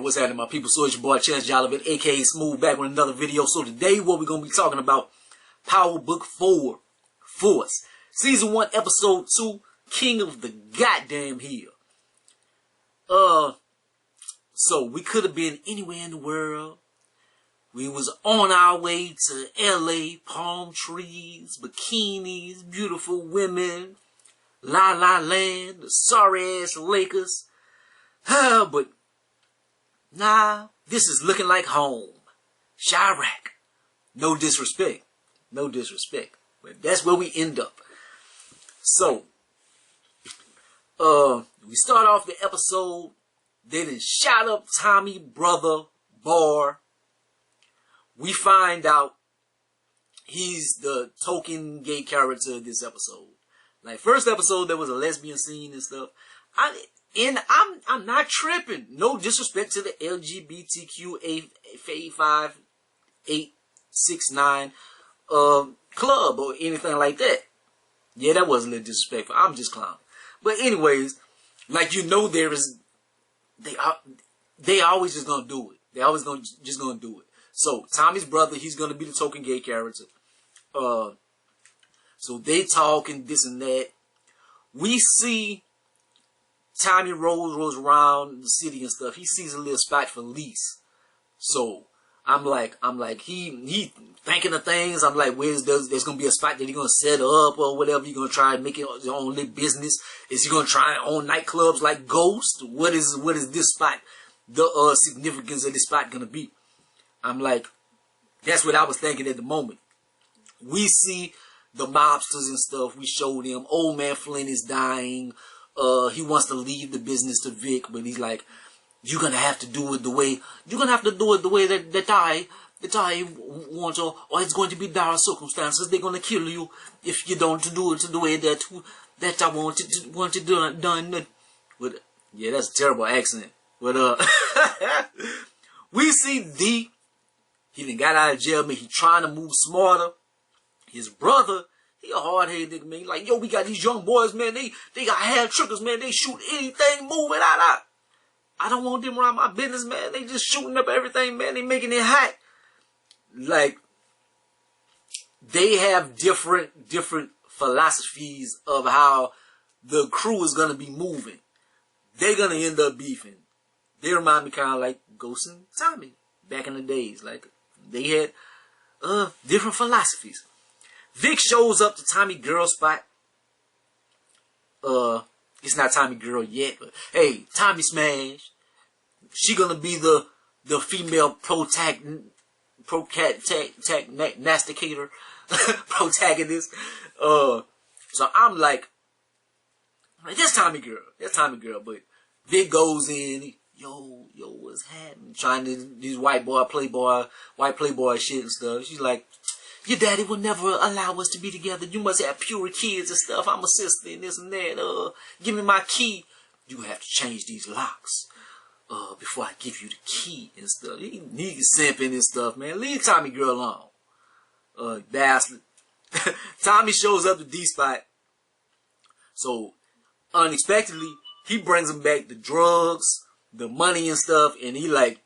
world? What's happening, my people? So it's your boy ChanceJolivette, aka Smooth, back with another video. So today, what we're gonna be talking about, Power Book 4, Force, Season 1, Episode 2, King of the Goddamn Hill. So we could have been anywhere in the world. We was on our way to LA, palm trees, bikinis, beautiful women, La La Land, the sorry ass Lakers. But nah, this is looking like home. Chirac. No disrespect. No disrespect. But that's where we end up. So, we start off the episode. They done shot up Tommy brother Bar. We find out he's the token gay character of this episode. Like, first episode, there was a lesbian scene and stuff. I'm not tripping. No disrespect to the LGBTQ869 club or anything like that. Yeah, that wasn't a disrespectful. I'm just clowning. But anyways, like, you know, they always just gonna do it. They always just gonna do it. So Tommy's brother, he's gonna be the token gay character. So they talking this and that. We see Tommy rolls around the city and stuff. He sees a little spot for lease. So I'm like, he thinking of things. I'm like, there's gonna be a spot that he's gonna set up or whatever. You're gonna try and make it your own little business. Is he gonna try and own nightclubs like Ghost? What is this spot? The significance of this spot gonna be? I'm like, that's what I was thinking at the moment. We see the mobsters and stuff. We show them. Old man Flynn is dying. He wants to leave the business to Vic, but he's like, you're gonna have to do it the way that I want, or it's going to be dire circumstances. They're gonna kill you if you don't do it the way that I want it done. But yeah, that's a terrible accent. But we see D. He done got out of jail, man. He trying to move smarter. His brother, he a hard-headed nigga, man. He like, yo, we got these young boys, man. They got hand triggers, man. They shoot anything, move it out. I don't want them around my business, man. They just shooting up everything, man. They making it hot. Like, they have different philosophies of how the crew is gonna be moving. They're gonna end up beefing. They remind me kind of like Ghost and Tommy back in the days. Like, they had different philosophies. Vic shows up to Tommy girl spot. It's not Tommy girl yet, but hey, Tommy smash. She gonna be the female protagonist. So I'm like, that's Tommy girl. That's Tommy girl. But Vic goes in. Yo, what's happening? Trying to these white playboy shit and stuff. She's like, your daddy will never allow us to be together. You must have pure kids and stuff. I'm a sister and this and that. Give me my key. You have to change these locks before I give you the key and stuff. He's simping and stuff, man. Leave Tommy girl alone. Bastard. Tommy shows up to D-Spot. So, unexpectedly, he brings him back the drugs, the money and stuff, and he like,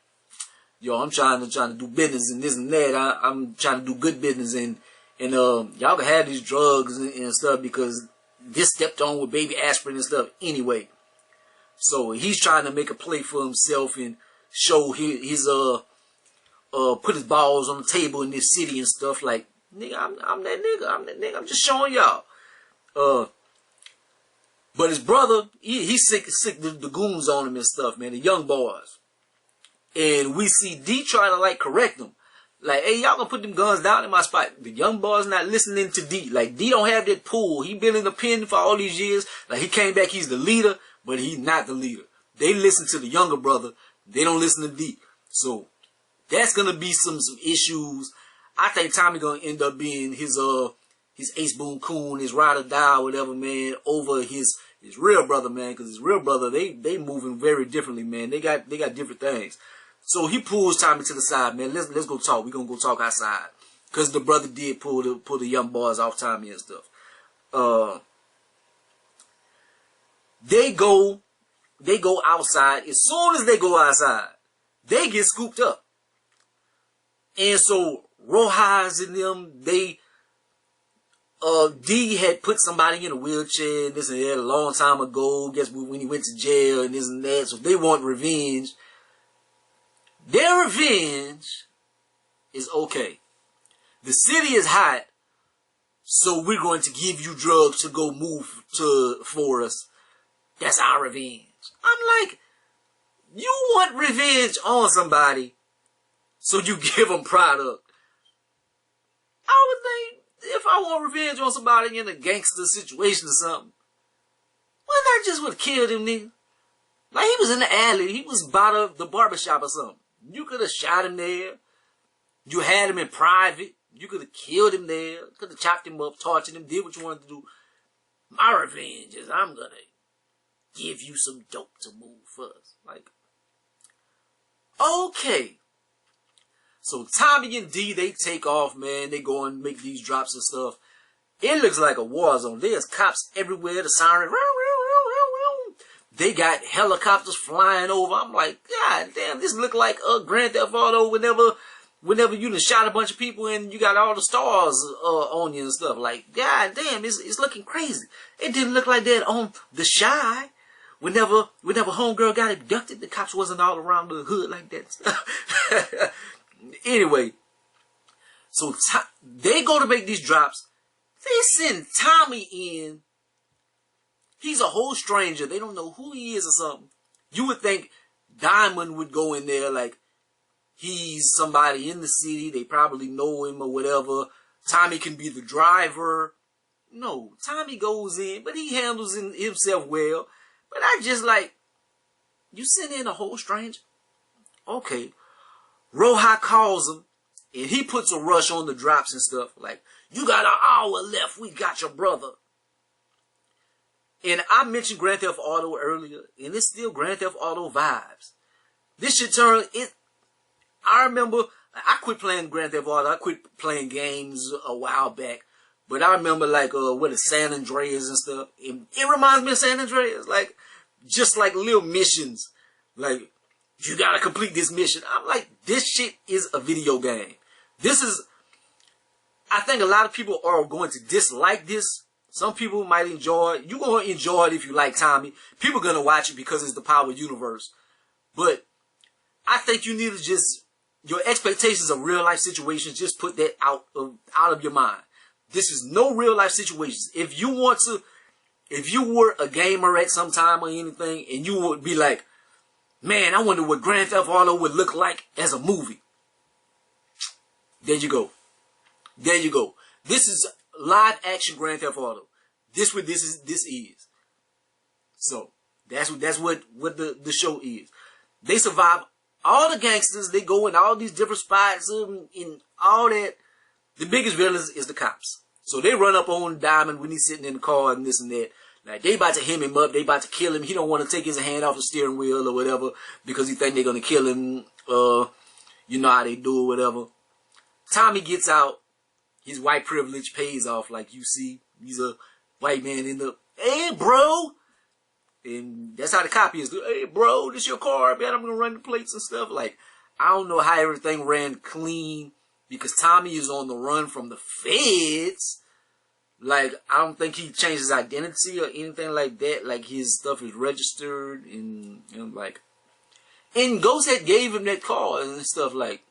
yo, I'm trying to do business and this and that. I'm trying to do good business and y'all can have these drugs and stuff because this stepped on with baby aspirin and stuff anyway. So he's trying to make a play for himself and show his put his balls on the table in this city and stuff. Like, nigga, I'm that nigga. I'm just showing y'all. But his brother, he's sick the goons on him and stuff, man. The young boys. And we see D trying to, like, correct them. Like, hey, y'all gonna put them guns down in my spot. The young boys not listening to D. Like, D don't have that pull. He been in the pen for all these years. Like, he came back, he's the leader, but he's not the leader. They listen to the younger brother. They don't listen to D. So, that's gonna be some issues. I think Tommy gonna end up being his Ace Boone Coon, his ride or die, whatever, man, over his real brother, man. Because his real brother, they moving very differently, man. They got different things. So he pulls Tommy to the side, man. Let's go talk. We gonna go talk outside, cause the brother did pull the young boys off Tommy and stuff. They go outside. As soon as they go outside, they get scooped up. And so Rojas and them, they D had put somebody in a wheelchair and this and that a long time ago. Guess when he went to jail and this and that. So they want revenge. Their revenge is okay. The city is hot, so we're going to give you drugs to go move for us. That's our revenge. I'm like, you want revenge on somebody, so you give them product. I would think, if I want revenge on somebody in a gangster situation or something, why not just would have killed him, nigga? Like, he was in the alley. He was by the barbershop or something. You could have shot him there. You had him in private. You could have killed him there. Could have chopped him up, tortured him, did what you wanted to do. My revenge is I'm going to give you some dope to move first. Like, okay. So Tommy and D, they take off, man. They go and make these drops and stuff. It looks like a war zone. There's cops everywhere. The siren. They got helicopters flying over. I'm like, God damn, this look like Grand Theft Auto whenever you done shot a bunch of people and you got all the stars on you and stuff. Like, God damn, it's looking crazy. It didn't look like that on The Shy. Whenever homegirl got abducted, the cops wasn't all around the hood like that. Anyway, so they go to make these drops. They send Tommy in. He's a whole stranger. They don't know who he is or something. You would think Diamond would go in there like he's somebody in the city. They probably know him or whatever. Tommy can be the driver. No, Tommy goes in, but he handles himself well. But I just like, you send in a whole stranger? Okay. Roja calls him, and he puts a rush on the drops and stuff. Like, you got an hour left. We got your brother. And I mentioned Grand Theft Auto earlier, and it's still Grand Theft Auto vibes. This should turn it. I remember I quit playing Grand Theft Auto. I quit playing games a while back. But I remember like what is San Andreas and stuff. It reminds me of San Andreas, like just like little missions. Like, you gotta complete this mission. I'm like, this shit is a video game. This is, I think a lot of people are going to dislike this. Some people might enjoy it. You're going to enjoy it if you like Tommy. People are going to watch it because it's the Power Universe. But I think you need to just, your expectations of real life situations, just put that out of your mind. This is no real life situations. If you want to, if you were a gamer at some time or anything, and you would be like, man, I wonder what Grand Theft Auto would look like as a movie. There you go. There you go. This is live action Grand Theft Auto. This what this is. So that's what the show is. They survive all the gangsters. They go in all these different spots and all that. The biggest villains is the cops. So they run up on Diamond when he's sitting in the car and this and that. Like, they about to hem him up. They about to kill him. He don't want to take his hand off the steering wheel or whatever because he think they're going to kill him. You know how they do or whatever. Tommy gets out. His white privilege pays off, like you see. He's a white man in the, hey, bro. And that's how the cop is. Hey, bro, this your car, man. I'm going to run the plates and stuff. Like, I don't know how everything ran clean because Tommy is on the run from the feds. Like, I don't think he changed his identity or anything like that. Like, his stuff is registered and like, and Ghosthead gave him that car and stuff like,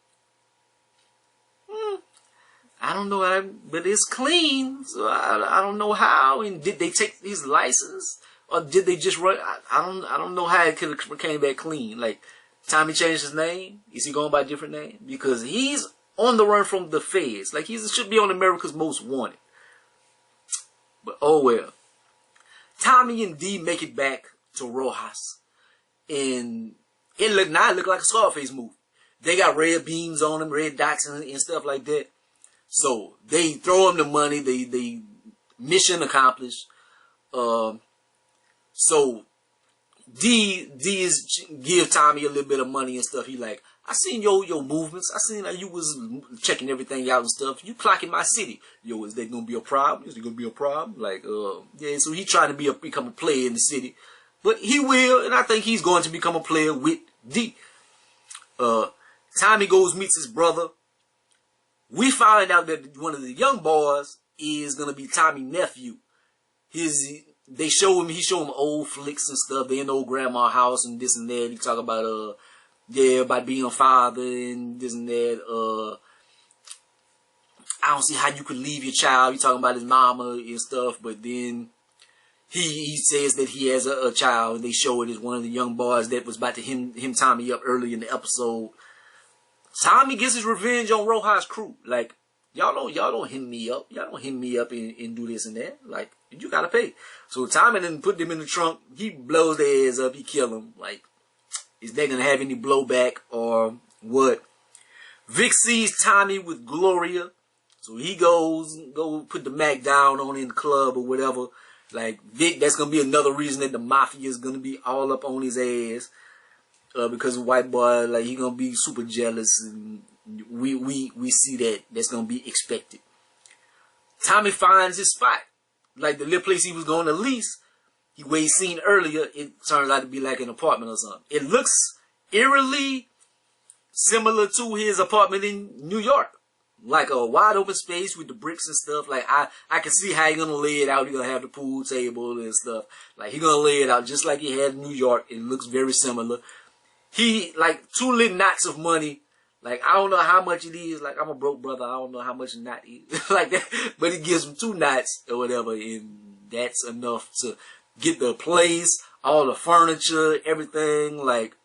I don't know how, but it's clean, so I don't know how. And did they take his license, or did they just run? I don't know how it could have came back clean. Like, Tommy changed his name. Is he going by a different name? Because he's on the run from the feds. Like, he should be on America's Most Wanted. But oh well. Tommy and D make it back to Rojas, and it looked like a Scarface movie. They got red beams on them, red dots and stuff like that. So they throw him the money. They mission accomplished. So D is give Tommy a little bit of money and stuff. He like, I seen your movements. I seen like you was checking everything out and stuff. You clocking my city. Yo, is there gonna be a problem? Is there gonna be a problem? Like, yeah. So he trying to become a player in the city, but he will, and I think he's going to become a player with D. Tommy goes meets his brother. We find out that one of the young boys is gonna be Tommy's nephew. He show him old flicks and stuff. They in old grandma's house and this and that. He talk about about being a father and this and that. I don't see how you could leave your child. He talking about his mama and stuff, but then he says that he has a child. And they show it as one of the young boys that was about to hem Tommy up early in the episode. Tommy gets his revenge on Rojas' crew. Like, y'all don't hem me up. Y'all don't hem me up and do this and that. Like, you gotta pay. So Tommy then put them in the trunk. He blows their ass up. He kill them. Like, is they gonna have any blowback or what? Vic sees Tommy with Gloria. So he go put the Mac down on in the club or whatever. Like, Vic, that's going to be another reason that the mafia is going to be all up on his ass. Because the white boy, like, he going to be super jealous. And we see that. That's going to be expected. Tommy finds his spot. Like, the little place he was going to lease, where he seen earlier, it turns out to be like an apartment or something. It looks eerily similar to his apartment in New York. Like a wide open space with the bricks and stuff. Like, I can see how he's gonna lay it out. He's gonna have the pool table and stuff. Like, he's gonna lay it out just like he had in New York. It looks very similar. He, like, 2 little knots of money. Like, I don't know how much it is. Like, I'm a broke brother. I don't know how much a knot is. Like that. But he gives him 2 knots or whatever. And that's enough to get the place, all the furniture, everything. Like,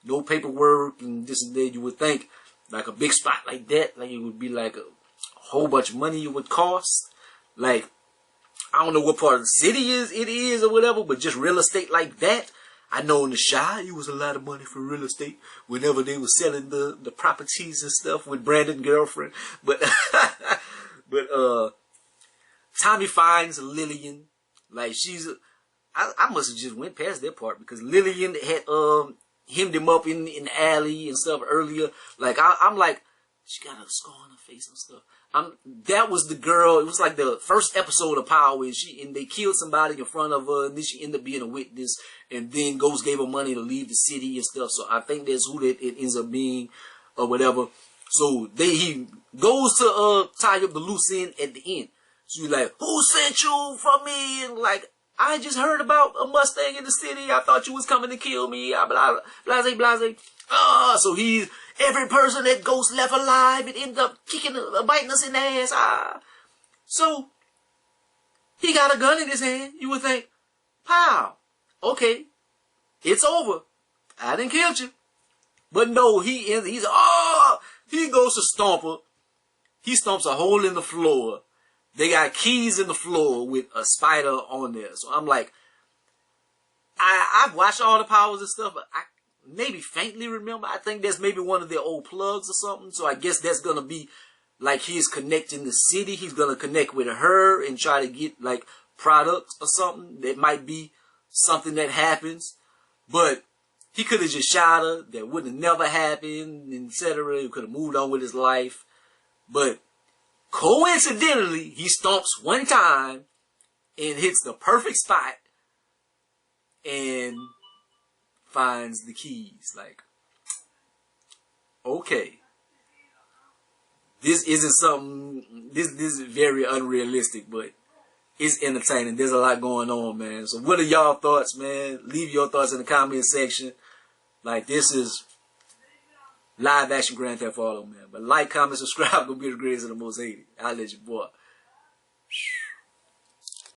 no paperwork and this and that. You would think, like, a big spot like that, like, it would be like a whole bunch of money it would cost. Like, I don't know what part of the city it is or whatever, but just real estate like that. I know in the Chi, it was a lot of money for real estate whenever they were selling the properties and stuff with Brandon's girlfriend. But, Tommy finds Lillian. Like, I must have just went past that part because Lillian had, hemmed him up in the alley and stuff earlier. Like, I'm like, she got a scar on her face and stuff. That was the girl. It was like the first episode of Power, and they killed somebody in front of her, and then she ended up being a witness, and then Ghost gave her money to leave the city and stuff. So I think that's who it ends up being, or whatever. So he goes to tie up the loose end at the end. So he's like, who sent you from me? And like, I just heard about a Mustang in the city. I thought you was coming to kill me. Blase, blase. So every person that Ghost left alive, it ended up biting us in the ass. So, he got a gun in his hand. You would think, pow, okay, it's over. I didn't kill you. But no, he goes to stomp her. He stomps a hole in the floor. They got keys in the floor with a spider on there. So I'm like, I've watched all the Powers and stuff, but I maybe faintly remember. I think that's maybe one of their old plugs or something. So I guess that's going to be like he's connecting the city. He's going to connect with her and try to get like products or something. That might be something that happens. But he could have just shot her. That would have never happened, etc. He could have moved on with his life. But coincidentally, he stomps one time and hits the perfect spot and finds the keys. Like, okay, this isn't something, this is very unrealistic, but it's entertaining. There's a lot going on, man. So what are y'all thoughts, man? Leave your thoughts in the comment section. Like, this is live action Grand Theft Auto, man. But like, comment, subscribe. Gonna be the greatest and the most hated. I'll let you boy.